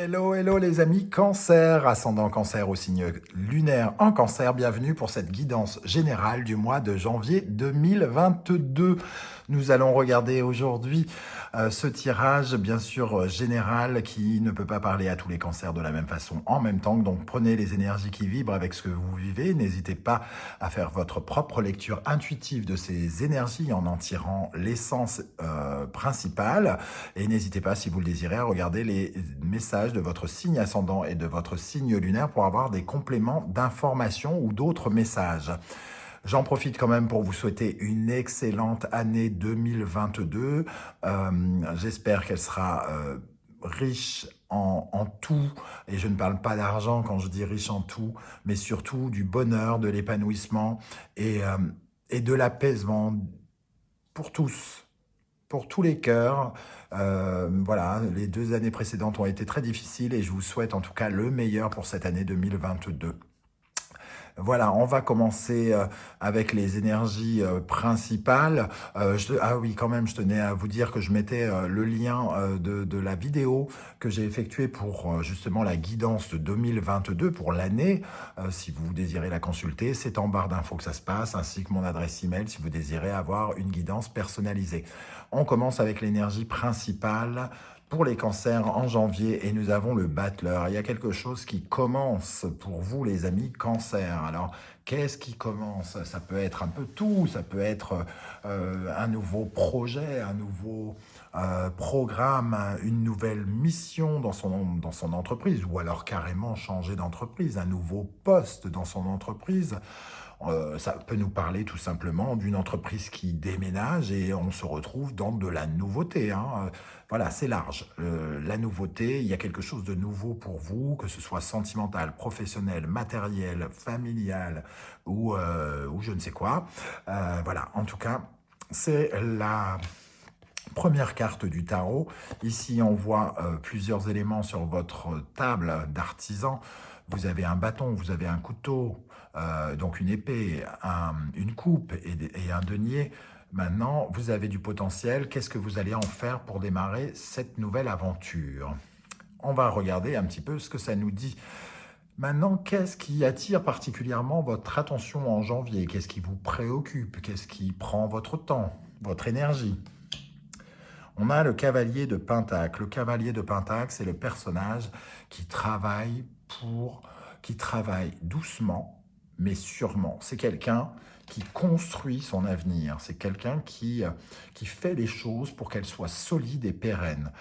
Hello, hello les amis Cancer, ascendant Cancer au signe lunaire en Cancer, bienvenue pour cette guidance générale du mois de janvier 2022. Nous allons regarder aujourd'hui ce tirage bien sûr général qui ne peut pas parler à tous les cancers de la même façon en même temps. Donc prenez les énergies qui vibrent avec ce que vous vivez, n'hésitez pas à faire votre propre lecture intuitive de ces énergies en tirant l'essence principale et n'hésitez pas si vous le désirez à regarder les messages de votre signe ascendant et de votre signe lunaire pour avoir des compléments d'informations ou d'autres messages. J'en profite quand même pour vous souhaiter une excellente année 2022. J'espère qu'elle sera riche en tout, et je ne parle pas d'argent quand je dis riche en tout, mais surtout du bonheur, de l'épanouissement et de l'apaisement pour tous. Pour tous les cœurs. Voilà, les 2 années précédentes ont été très difficiles et je vous souhaite en tout cas le meilleur pour cette année 2022. Voilà, on va commencer avec les énergies principales. Ah oui, quand même, je tenais à vous dire que je mettais le lien de la vidéo que j'ai effectuée pour justement la guidance de 2022 pour l'année. Si vous désirez la consulter, c'est en barre d'infos que ça se passe, ainsi que mon adresse email si vous désirez avoir une guidance personnalisée. On commence avec l'énergie principale pour les cancers en janvier et nous avons le battleur. Il y a quelque chose qui commence pour vous les amis cancers. Alors qu'est-ce qui commence? Ça peut être un peu tout, ça peut être un nouveau projet, un nouveau programme, une nouvelle mission dans son entreprise ou alors carrément changer d'entreprise, un nouveau poste dans son entreprise. Ça peut nous parler tout simplement d'une entreprise qui déménage et on se retrouve dans de la nouveauté. Voilà, c'est large. La nouveauté, il y a quelque chose de nouveau pour vous, que ce soit sentimental, professionnel, matériel, familial ou je ne sais quoi. Voilà, en tout cas, c'est la première carte du tarot. Ici, on voit plusieurs éléments sur votre table d'artisan. Vous avez un bâton, vous avez un couteau, donc une épée, une coupe et un denier. Maintenant, vous avez du potentiel. Qu'est-ce que vous allez en faire pour démarrer cette nouvelle aventure? On va regarder un petit peu ce que ça nous dit. Maintenant, qu'est-ce qui attire particulièrement votre attention en janvier? Qu'est-ce qui vous préoccupe? Qu'est-ce qui prend votre temps, votre énergie? On a le cavalier de Pentacle. Le cavalier de Pentacle, c'est le personnage qui travaille qui travaille doucement, mais sûrement. C'est quelqu'un qui construit son avenir. C'est quelqu'un qui fait les choses pour qu'elles soient solides et pérennes.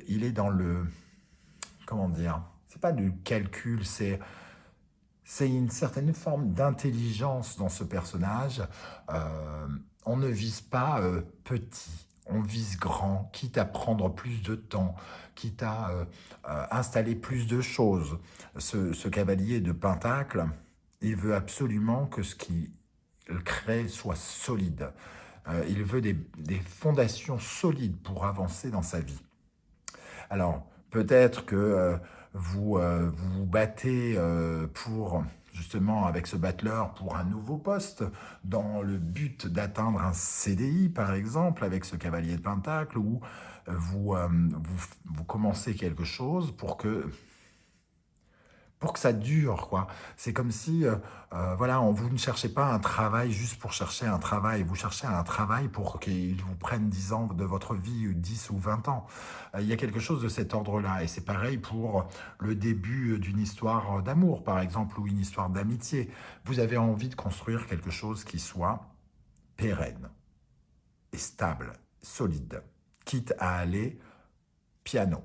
Il est dans le... Comment dire? C'est pas du calcul, c'est une certaine forme d'intelligence dans ce personnage. On ne vise pas petit. On vise grand, quitte à prendre plus de temps, quitte à installer plus de choses. Ce cavalier de Pentacle, il veut absolument que ce qu'il crée soit solide. Il veut des fondations solides pour avancer dans sa vie. Alors, peut-être que vous vous battez pour justement avec ce battleur pour un nouveau poste dans le but d'atteindre un CDI par exemple avec ce cavalier de Pentacle ou vous commencez quelque chose pour que ça dure, quoi. C'est comme si, voilà, vous ne cherchez pas un travail juste pour chercher un travail. Vous cherchez un travail pour qu'il vous prenne 10 ans de votre vie, 10 ou 20 ans. Il y a quelque chose de cet ordre-là. Et c'est pareil pour le début d'une histoire d'amour, par exemple, ou une histoire d'amitié. Vous avez envie de construire quelque chose qui soit pérenne et stable, solide, quitte à aller piano.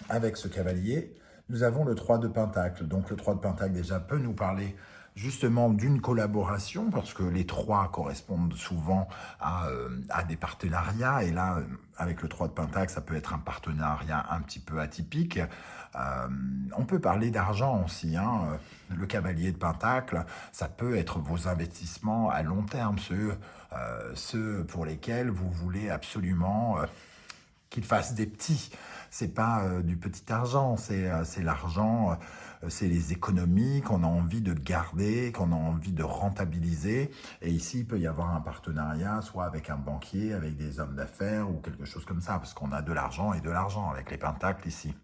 Avec ce cavalier, nous avons le 3 de Pentacle. Donc le 3 de Pentacle déjà peut nous parler justement d'une collaboration parce que les 3 correspondent souvent à des partenariats. Et là, avec le 3 de Pentacle, ça peut être un partenariat un petit peu atypique. On peut parler d'argent aussi. Le cavalier de Pentacle, ça peut être vos investissements à long terme, ceux pour lesquels vous voulez absolument qu'il fasse des petits. C'est pas du petit argent, c'est l'argent, c'est les économies qu'on a envie de garder, qu'on a envie de rentabiliser. Et ici, il peut y avoir un partenariat, soit avec un banquier, avec des hommes d'affaires ou quelque chose comme ça, parce qu'on a de l'argent et de l'argent avec les pentacles ici.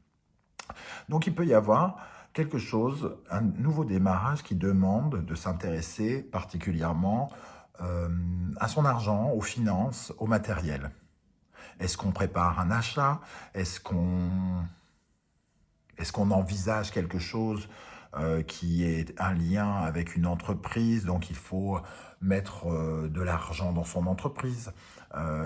Donc il peut y avoir quelque chose, un nouveau démarrage qui demande de s'intéresser particulièrement à son argent, aux finances, au matériel. Est-ce qu'on prépare un achat? Est-ce qu'on envisage quelque chose qui est un lien avec une entreprise, donc il faut mettre de l'argent dans son entreprise?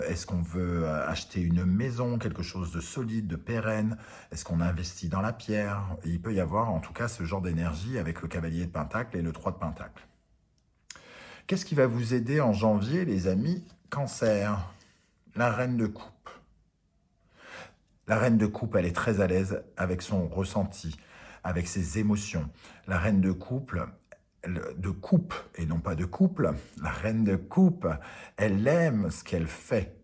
Est-ce qu'on veut acheter une maison, quelque chose de solide, de pérenne? Est-ce qu'on investit dans la pierre? Et il peut y avoir en tout cas ce genre d'énergie avec le cavalier de Pentacle et le 3 de Pentacle. Qu'est-ce qui va vous aider en janvier, les amis? Cancer, la reine de coupe. La reine de coupe, elle est très à l'aise avec son ressenti, avec ses émotions. La reine de coupe, et non pas de couple, la reine de coupe, elle aime ce qu'elle fait.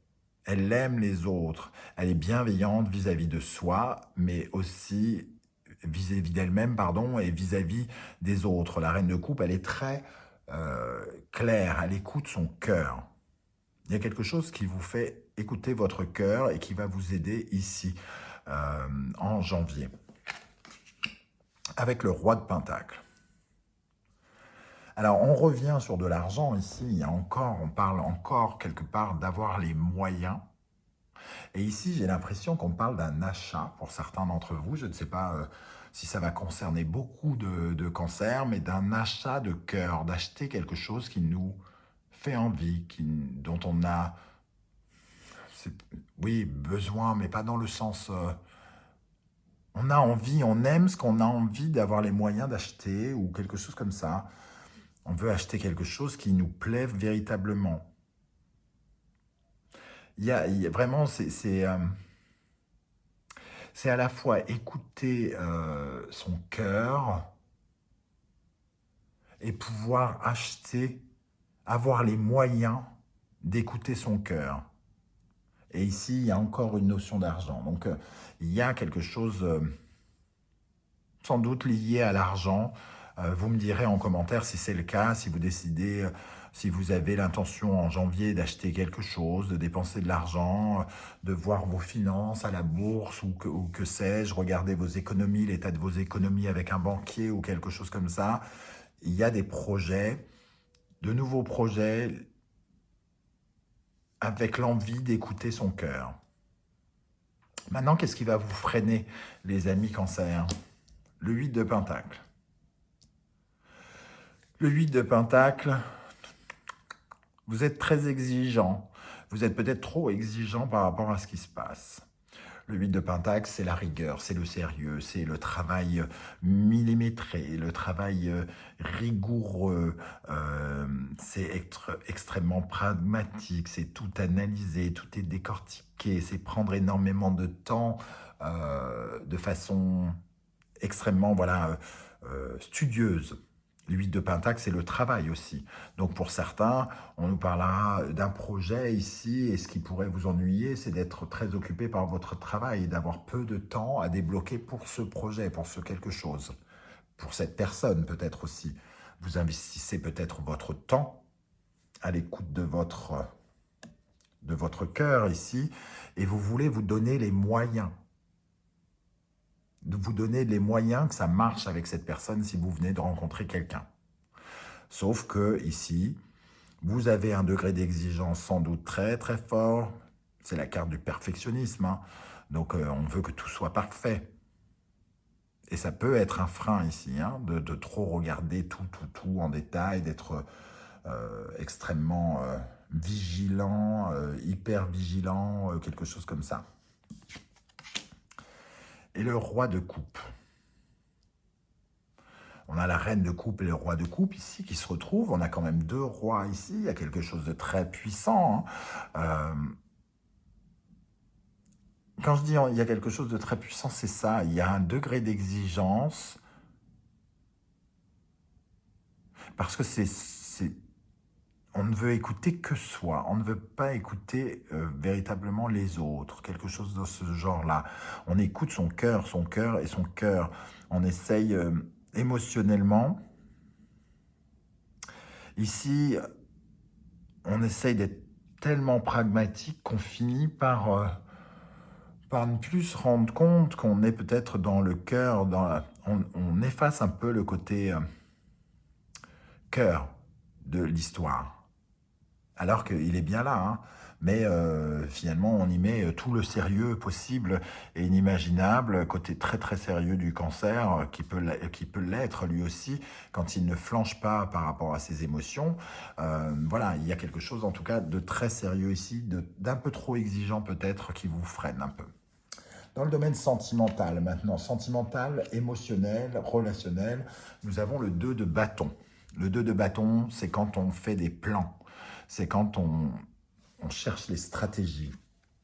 Elle aime les autres. Elle est bienveillante vis-à-vis de soi, mais aussi vis-à-vis d'elle-même, pardon, et vis-à-vis des autres. La reine de coupe, elle est très claire, elle écoute son cœur. Il y a quelque chose qui vous fait écouter votre cœur et qui va vous aider ici, en janvier. Avec le roi de Pentacle. Alors, on revient sur de l'argent ici. On parle encore quelque part d'avoir les moyens. Et ici, j'ai l'impression qu'on parle d'un achat pour certains d'entre vous. Je ne sais pas si ça va concerner beaucoup de cancers, mais d'un achat de cœur, d'acheter quelque chose qui nous fait envie, dont on a... Oui, besoin, mais pas dans le sens... on a envie, on aime ce qu'on a envie d'avoir les moyens d'acheter ou quelque chose comme ça. On veut acheter quelque chose qui nous plaît véritablement. Il y a vraiment, c'est à la fois écouter son cœur et pouvoir acheter, avoir les moyens d'écouter son cœur. Et ici, il y a encore une notion d'argent. Donc, il y a quelque chose sans doute lié à l'argent. Vous me direz en commentaire si c'est le cas, si vous décidez, si vous avez l'intention en janvier d'acheter quelque chose, de dépenser de l'argent, de voir vos finances à la bourse ou que sais-je, regarder vos économies, l'état de vos économies avec un banquier ou quelque chose comme ça. Il y a des projets, de nouveaux projets, avec l'envie d'écouter son cœur. Maintenant, qu'est-ce qui va vous freiner, les amis Cancer? Le 8 de Pentacle. Le 8 de Pentacle, vous êtes très exigeant. Vous êtes peut-être trop exigeant par rapport à ce qui se passe. Le 8 de Pentacle, c'est la rigueur, c'est le sérieux, c'est le travail millimétré, le travail rigoureux, c'est être extrêmement pragmatique, c'est tout analyser, tout est décortiqué, c'est prendre énormément de temps de façon extrêmement studieuse. Le 8 de Pentacle, c'est le travail aussi. Donc pour certains, on nous parlera d'un projet ici, et ce qui pourrait vous ennuyer, c'est d'être très occupé par votre travail et d'avoir peu de temps à débloquer pour ce projet, pour ce quelque chose. Pour cette personne peut-être aussi. Vous investissez peut-être votre temps à l'écoute de votre cœur ici, et vous voulez vous donner les moyens. De vous donner les moyens que ça marche avec cette personne si vous venez de rencontrer quelqu'un. Sauf que ici, vous avez un degré d'exigence sans doute très très fort. C'est la carte du perfectionnisme, hein. Donc on veut que tout soit parfait. Et ça peut être un frein ici, hein, de trop regarder tout en détail, d'être extrêmement vigilant, hyper vigilant, quelque chose comme ça. Et le roi de coupe. On a la reine de coupe et le roi de coupe ici qui se retrouvent. On a quand même deux rois ici. Il y a quelque chose de très puissant, hein. Quand je dis il y a quelque chose de très puissant, c'est ça. Il y a un degré d'exigence. Parce que on ne veut écouter que soi, on ne veut pas écouter véritablement les autres, quelque chose de ce genre-là. On écoute son cœur et son cœur. On essaye émotionnellement. Ici, on essaye d'être tellement pragmatique qu'on finit par ne plus se rendre compte qu'on est peut-être dans le cœur, on efface un peu le côté cœur de l'histoire. Alors qu'il est bien là, hein. Mais finalement on y met tout le sérieux possible et inimaginable, côté très très sérieux du cancer, qui peut l'être lui aussi, quand il ne flanche pas par rapport à ses émotions. Voilà, il y a quelque chose en tout cas de très sérieux ici, d'un peu trop exigeant peut-être, qui vous freine un peu. Dans le domaine sentimental maintenant, sentimental, émotionnel, relationnel, nous avons le 2 de bâton. Le 2 de bâton, c'est quand on fait des plans, c'est quand on cherche les stratégies.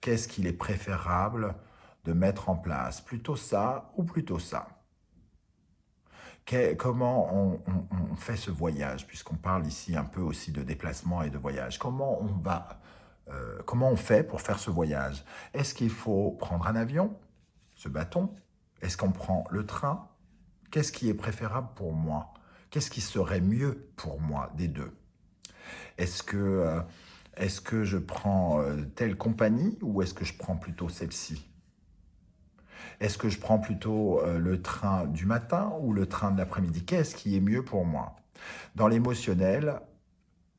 Qu'est-ce qu'il est préférable de mettre en place? Plutôt ça ou plutôt ça? Comment on fait ce voyage? Puisqu'on parle ici un peu aussi de déplacement et de voyage. Comment on fait pour faire ce voyage? Est-ce qu'il faut prendre un avion, ce bâton? Est-ce qu'on prend le train? Qu'est-ce qui est préférable pour moi? Qu'est-ce qui serait mieux pour moi des deux? Est-ce que je prends telle compagnie ou est-ce que je prends plutôt celle-ci? Est-ce que je prends plutôt le train du matin ou le train de l'après-midi? Qu'est-ce qui est mieux pour moi? Dans l'émotionnel,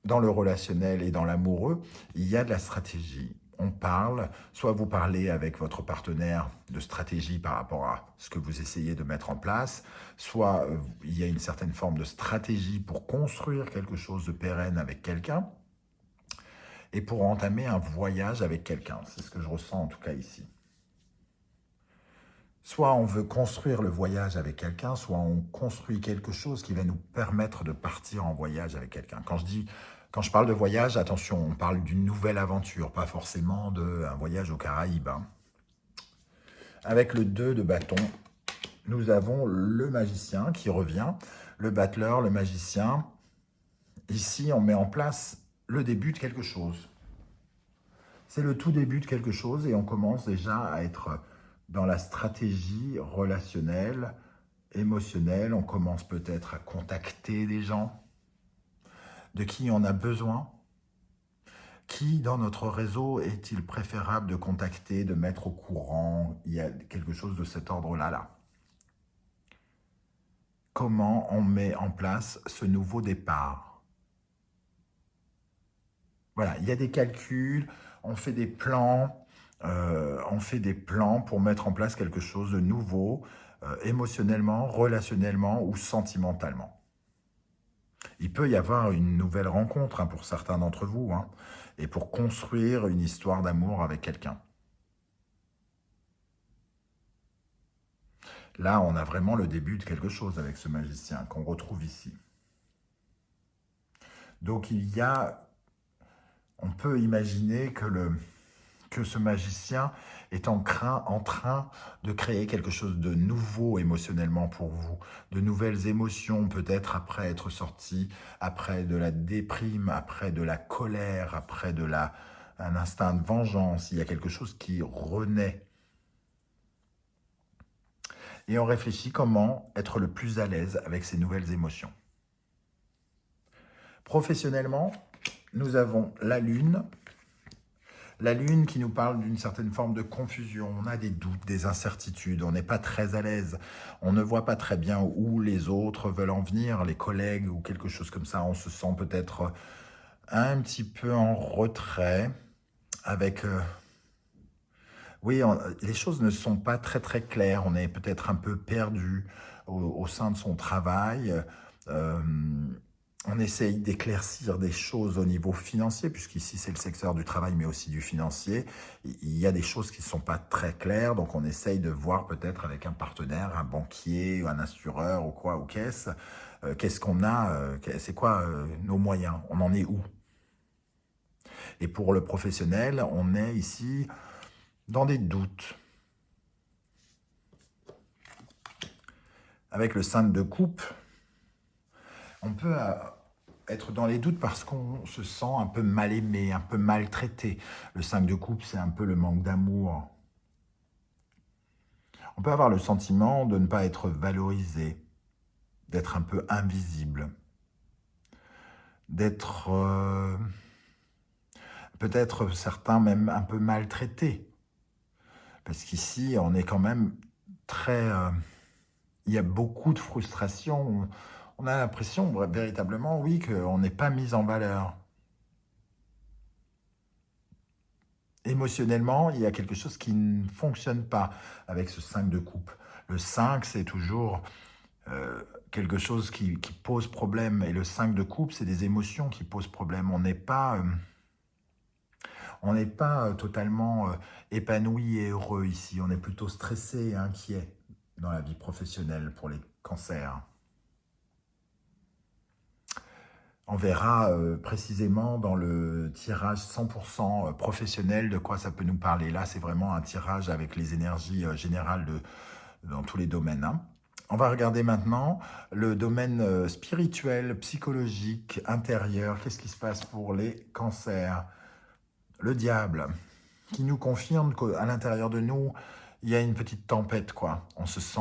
dans le relationnel et dans l'amoureux, il y a de la stratégie. On parle, soit vous parlez avec votre partenaire de stratégie par rapport à ce que vous essayez de mettre en place, soit il y a une certaine forme de stratégie pour construire quelque chose de pérenne avec quelqu'un et pour entamer un voyage avec quelqu'un. C'est ce que je ressens en tout cas ici. Soit on veut construire le voyage avec quelqu'un, soit on construit quelque chose qui va nous permettre de partir en voyage avec quelqu'un. Quand je parle de voyage, attention, on parle d'une nouvelle aventure, pas forcément d'un voyage aux Caraïbes. Hein. Avec le 2 de bâton, nous avons le magicien qui revient, le battleur, le magicien. Ici, on met en place le début de quelque chose. C'est le tout début de quelque chose et on commence déjà à être dans la stratégie relationnelle, émotionnelle. On commence peut-être à contacter des gens de qui on a besoin. Qui dans notre réseau est-il préférable de contacter, de mettre au courant? Il y a quelque chose de cet ordre-là. Comment on met en place ce nouveau départ? Voilà, il y a des calculs, on fait des plans, pour mettre en place quelque chose de nouveau, émotionnellement, relationnellement ou sentimentalement. Il peut y avoir une nouvelle rencontre hein, pour certains d'entre vous, hein, et pour construire une histoire d'amour avec quelqu'un. Là, on a vraiment le début de quelque chose avec ce magicien qu'on retrouve ici. Donc on peut imaginer que ce magicien est en train de créer quelque chose de nouveau émotionnellement pour vous, de nouvelles émotions peut-être après être sorti, après de la déprime, après de la colère, après un instinct de vengeance. Il y a quelque chose qui renaît. Et on réfléchit comment être le plus à l'aise avec ces nouvelles émotions. Professionnellement, nous avons la Lune. La Lune qui nous parle d'une certaine forme de confusion, on a des doutes, des incertitudes, on n'est pas très à l'aise, on ne voit pas très bien où les autres veulent en venir, les collègues ou quelque chose comme ça, on se sent peut-être un petit peu en retrait, avec... oui, les choses ne sont pas très très claires, on est peut-être un peu perdu au sein de son travail, on essaye d'éclaircir des choses au niveau financier, puisqu'ici c'est le secteur du travail, mais aussi du financier. Il y a des choses qui ne sont pas très claires, donc on essaye de voir peut-être avec un partenaire, un banquier, un assureur ou quoi, ou qu'est-ce qu'on a, c'est quoi nos moyens, on en est où? Et pour le professionnel, on est ici dans des doutes. Avec le 5 de coupe, on peut être dans les doutes parce qu'on se sent un peu mal aimé, un peu maltraité. Le 5 de coupe, c'est un peu le manque d'amour. On peut avoir le sentiment de ne pas être valorisé, d'être un peu invisible, d'être peut-être certains même un peu maltraités. Parce qu'ici, on est quand même très... il y a beaucoup de frustration. On a l'impression véritablement, oui, qu'on n'est pas mis en valeur. Émotionnellement, il y a quelque chose qui ne fonctionne pas avec ce 5 de coupe. Le 5, c'est toujours quelque chose qui pose problème. Et le 5 de coupe, c'est des émotions qui posent problème. On n'est pas totalement épanoui et heureux ici. On est plutôt stressé et inquiet dans la vie professionnelle pour les cancers. On verra précisément dans le tirage 100% professionnel de quoi ça peut nous parler. Là, c'est vraiment un tirage avec les énergies générales dans tous les domaines. Hein. On va regarder maintenant le domaine spirituel, psychologique, intérieur. Qu'est-ce qui se passe pour les cancers? Le diable, qui nous confirme qu'à l'intérieur de nous, il y a une petite tempête, quoi. On se sent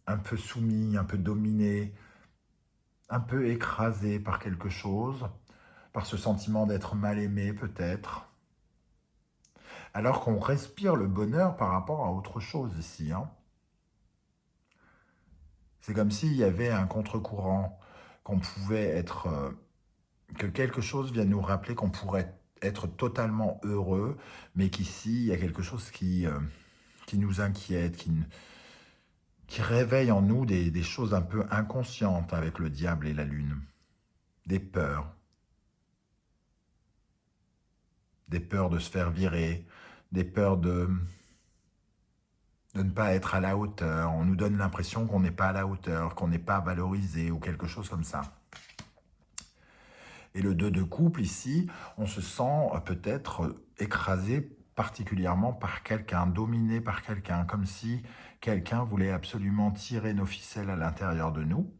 un peu soumis, un peu dominé, un peu écrasé par quelque chose, par ce sentiment d'être mal aimé peut-être, alors qu'on respire le bonheur par rapport à autre chose ici. Hein. C'est comme s'il y avait un contre-courant, qu'on pouvait être... que quelque chose vienne nous rappeler qu'on pourrait être totalement heureux, mais qu'ici, il y a quelque chose qui nous inquiète, qui réveille en nous des choses un peu inconscientes avec le diable et la lune. Des peurs de se faire virer, des peurs de ne pas être à la hauteur. On nous donne l'impression qu'on n'est pas à la hauteur, qu'on n'est pas valorisé ou quelque chose comme ça. Et le 2 de couple ici, on se sent peut-être écrasé particulièrement par quelqu'un, dominé par quelqu'un, comme si quelqu'un voulait absolument tirer nos ficelles à l'intérieur de nous.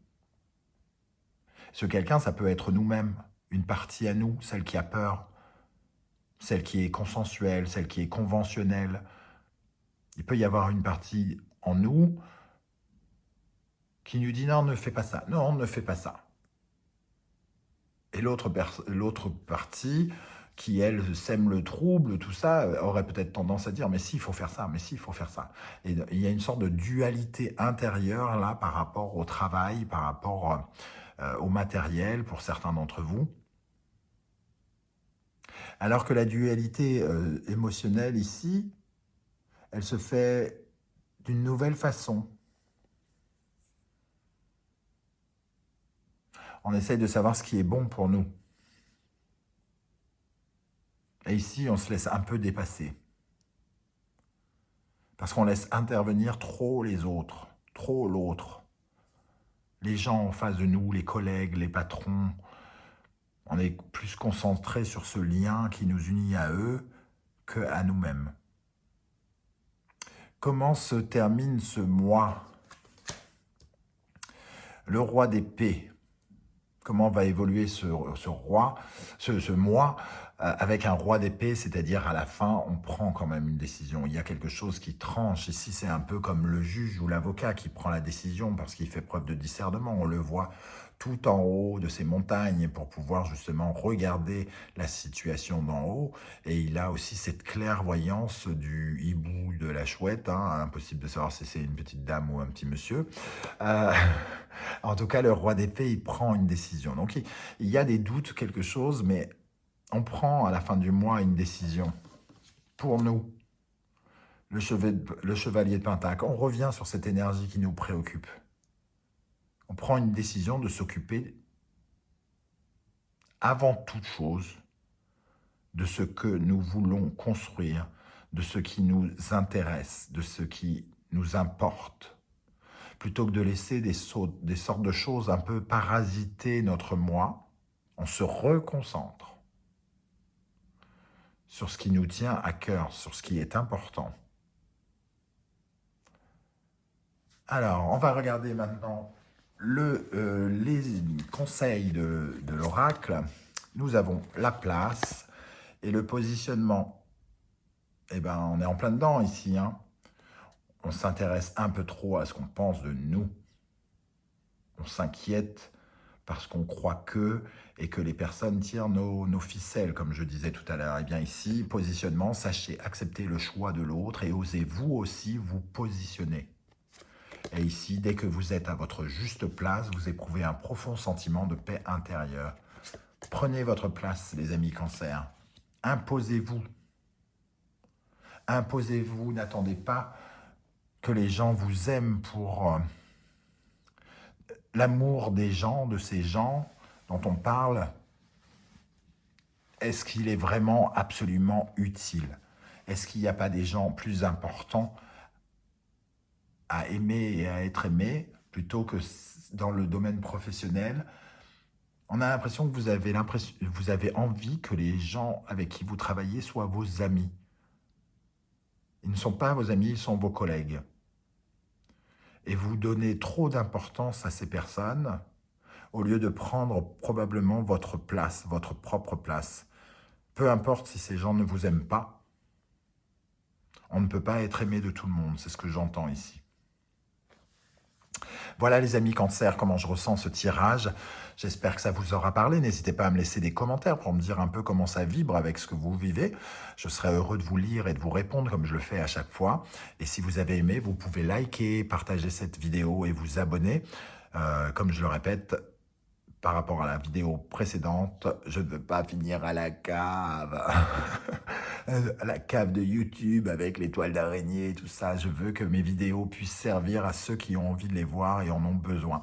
Ce quelqu'un, ça peut être nous-mêmes, une partie à nous, celle qui a peur, celle qui est consensuelle, celle qui est conventionnelle. Il peut y avoir une partie en nous qui nous dit « non, ne fais pas ça, non, ne fais pas ça ». Et l'autre partie, qui elle sème le trouble, tout ça, aurait peut-être tendance à dire « mais si, il faut faire ça, mais si, il faut faire ça ». Et il y a une sorte de dualité intérieure là par rapport au travail, par rapport au matériel pour certains d'entre vous. Alors que la dualité émotionnelle ici, elle se fait d'une nouvelle façon. On essaye de savoir ce qui est bon pour nous. Et ici, on se laisse un peu dépasser. Parce qu'on laisse intervenir trop les autres, trop l'autre. Les gens en face de nous, les collègues, les patrons, on est plus concentré sur ce lien qui nous unit à eux qu'à nous-mêmes. Comment se termine ce mois? Le roi d'épée. Comment va évoluer ce mois avec un roi d'épée, c'est-à-dire à la fin, on prend quand même une décision. Il y a quelque chose qui tranche. Ici, c'est un peu comme le juge ou l'avocat qui prend la décision parce qu'il fait preuve de discernement. On le voit tout en haut de ces montagnes pour pouvoir justement regarder la situation d'en haut. Et il a aussi cette clairvoyance du hibou, de la chouette. Hein, impossible de savoir si c'est une petite dame ou un petit monsieur. En tout cas, le roi d'épée, il prend une décision. Donc, il y a des doutes, quelque chose, mais on prend à la fin du mois une décision. Pour nous, le chevalier de Pentacle, on revient sur cette énergie qui nous préoccupe. On prend une décision de s'occuper, avant toute chose, de ce que nous voulons construire, de ce qui nous intéresse, de ce qui nous importe, plutôt que de laisser des sortes de choses un peu parasiter notre moi. On se reconcentre sur ce qui nous tient à cœur, sur ce qui est important. Alors, on va regarder maintenant les conseils de l'oracle, nous avons la place et le positionnement. Eh ben, on est en plein dedans ici, hein. On s'intéresse un peu trop à ce qu'on pense de nous. On s'inquiète parce qu'on croit et que les personnes tirent nos ficelles, comme je disais tout à l'heure. Eh bien ici, positionnement, sachez accepter le choix de l'autre et osez vous aussi vous positionner. Et ici, dès que vous êtes à votre juste place, vous éprouvez un profond sentiment de paix intérieure. Prenez votre place, les amis Cancer. Imposez-vous. Imposez-vous, n'attendez pas que les gens vous aiment pour l'amour des gens, de ces gens dont on parle. Est-ce qu'il est vraiment absolument utile? Est-ce qu'il n'y a pas des gens plus importants à aimer et à être aimés plutôt que dans le domaine professionnel? On a l'impression que vous avez envie que les gens avec qui vous travaillez soient vos amis. Ils ne sont pas vos amis, ils sont vos collègues. Et vous donnez trop d'importance à ces personnes au lieu de prendre probablement votre place, votre propre place. Peu importe si ces gens ne vous aiment pas, on ne peut pas être aimé de tout le monde, c'est ce que j'entends ici. Voilà les amis Cancer, comment je ressens ce tirage. J'espère que ça vous aura parlé. N'hésitez pas à me laisser des commentaires pour me dire un peu comment ça vibre avec ce que vous vivez. Je serai heureux de vous lire et de vous répondre comme je le fais à chaque fois. Et si vous avez aimé, vous pouvez liker, partager cette vidéo et vous abonner. Comme je le répète, par rapport à la vidéo précédente, je ne veux pas finir à la cave, à la cave de YouTube avec les toiles d'araignée et tout ça. Je veux que mes vidéos puissent servir à ceux qui ont envie de les voir et en ont besoin.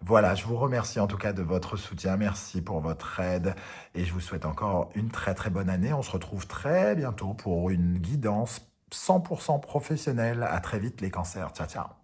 Voilà, je vous remercie en tout cas de votre soutien. Merci pour votre aide et je vous souhaite encore une très très bonne année. On se retrouve très bientôt pour une guidance 100% professionnelle. À très vite les cancers. Ciao, ciao.